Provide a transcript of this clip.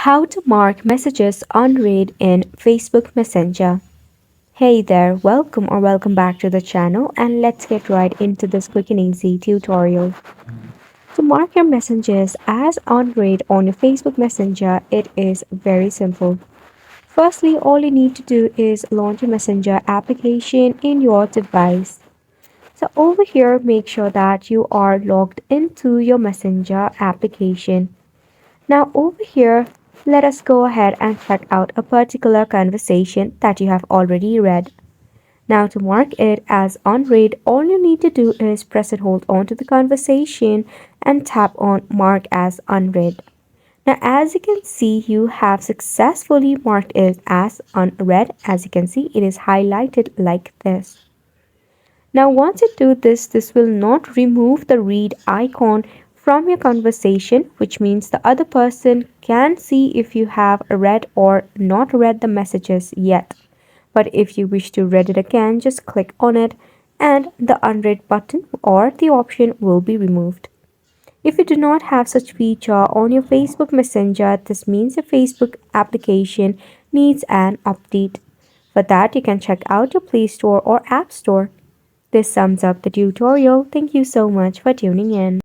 How to mark messages unread in Facebook Messenger. Hey there, welcome back to the channel, and let's get right into this quick and easy tutorial. To mark your messages as unread on your Facebook Messenger, it is very simple. Firstly, all you need to do is launch a Messenger application in your device. So over here, make sure that you are logged into your Messenger application. Now over here, let us go ahead and check out a particular conversation that you have already read. Now to mark it as unread, all you need to do is press and hold on to the conversation and tap on mark as unread. Now as you can see, you have successfully marked it as unread. As you can see, it is highlighted like this. Now once you do this, this will not remove the read icon from your conversation, which means the other person can see if you have read or not read the messages yet. But if you wish to read it again, just click on it and the unread button or the option will be removed. If you do not have such feature on your Facebook Messenger, this means your Facebook application needs an update. For that, you can check out your Play Store or App Store. This sums up the tutorial. Thank you so much for tuning in.